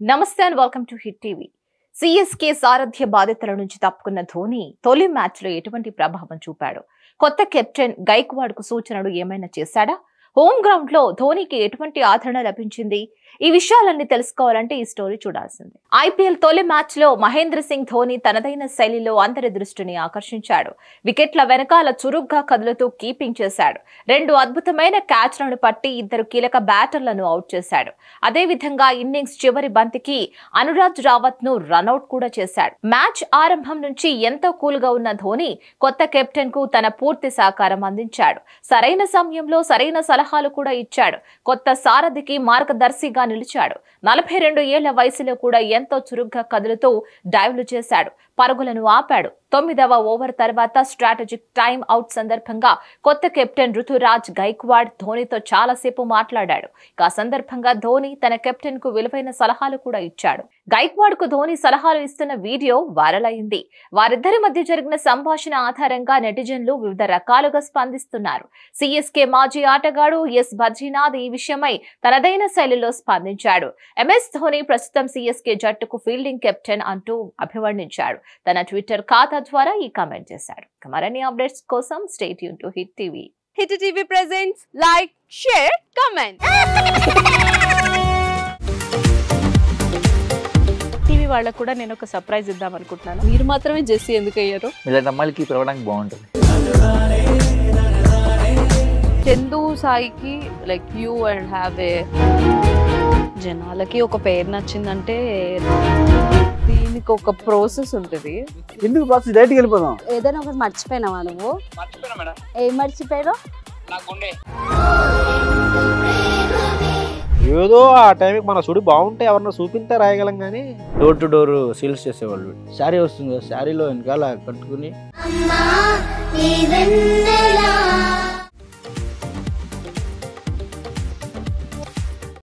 నమస్తే and welcome to hit TV. CSK సారథ్య బాధ్యతల నుంచి తప్పుకున్న ధోని తొలి మ్యాచ్ లో ఎటువంటి ప్రభావం చూపాడు? కొత్త కెప్టెన్ గైక్వాడ్ కు సూచనలు ఏమైనా చేశాడా? హోమ్ గ్రౌండ్ లో ధోనికి ఎటువంటి ఆదరణ లభించింది? ఈ విషయాలన్నీ తెలుసుకోవాలంటే ఈ స్టోరీ చూడాల్సిందే. ఐపీఎల్ తొలి మ్యాచ్ లో మహేంద్ర సింగ్ ధోని తనదైన శైలిలో అందరి దృష్టిని ఆకర్షించాడు. వికెట్ల వెనకాల చురుగ్గా కదులుతూ కీపింగ్ చేశాడు. 2 అద్భుతమైన క్యాచ్లను పట్టి 2 కీలక బ్యాటర్లను అవుట్ చేశాడు. అదేవిధంగా ఇన్నింగ్స్ చివరి బంతికి అనురాగ్ రావత్ ను రన్అట్ కూడా చేశాడు. మ్యాచ్ ఆరంభం నుంచి ఎంతో కూల్ గా ఉన్న ధోని కొత్త కెప్టెన్ కు తన పూర్తి సహకారం అందించాడు. సరైన సమయంలో సరైన సలహాలు కూడా ఇచ్చాడు. కొత్త సారథికి మార్గదర్శిగా నిలిచాడు. 42 ఏళ్ల వయసులో కూడా ఎంతో చురుగ్గా కదులుతూ డైవ్లు చేశాడు. పరుగులను ఆపాడు. 9వ ఓవర్ తర్వాత స్ట్రాటజిక్ టైం అవుట్ సందర్భంగా కొత్త కెప్టెన్ రుతురాజ్ గైక్వాడ్ ధోనితో చాలాసేపు మాట్లాడాడు. ఆ సందర్భంగా ధోని తన కెప్టెన్ కు విలువైన సలహాలు కూడా ఇచ్చాడు. గైక్వాడ్ కు ధోని సలహాలు ఇస్తున్న వీడియో వైరల్ అయింది. వారిద్దరి మధ్య జరిగిన సంభాషణ ఆధారంగా నెటిజన్లు వివిధ రకాలుగా స్పందిస్తున్నారు. సిఎస్కే మాజీ ఆటగాడు ఎస్ బద్రీనాథ్ ఈ విషయమై తనదైన శైలిలో స్పందించాడు. ఎంఎస్ ధోని ప్రస్తుతం సిఎస్కే జట్టుకు ఫీల్డింగ్ కెప్టెన్ అంటూ అభివర్ణించాడు. తన ట్విట్టర్ ఖాతా ద్వారా ఈ కామెంట్ చేశాడు. మరిన్ని అప్డేట్స్ కోసం stay tune to hit TV. Hit TV presents like, share, comment. TV వాళ్ళకు కూడా నేను ఒక సర్ప్రైజ్ ఇద్దాం అనుకుంటున్నాను. మీరు మాత్రమే జెస్సీ ఎందుకు అయ్యారు? ఇలాంటి అమ్మాయిలకి పిలవడానికి బాగుంటుంది. చందు సాయికి like you and have a జనాలకి ఒక పేరు నచ్చిందంటే దీనికి ఒక ప్రాసెస్ ఉంటుంది. ఎందుకు బాక్స్ డైరెక్ట్‌గా వెళ్ళిపోదాం. ఏదైనా ఒకటి మర్చిపోయినావా నువ్వు? మర్చిపోయినా మేడం. ఏం మర్చిపోయారు? నా గుండె. ఏదో ఆ టైంకి మన సుడి బాగుంటే ఎవరన్నా చూపింటే రాయగలం కానీ డోర్ టు డోర్ సేల్స్ చేసేవాళ్ళు. శారీ వస్తుంది, శారీలో వెనకాల కట్టుకుని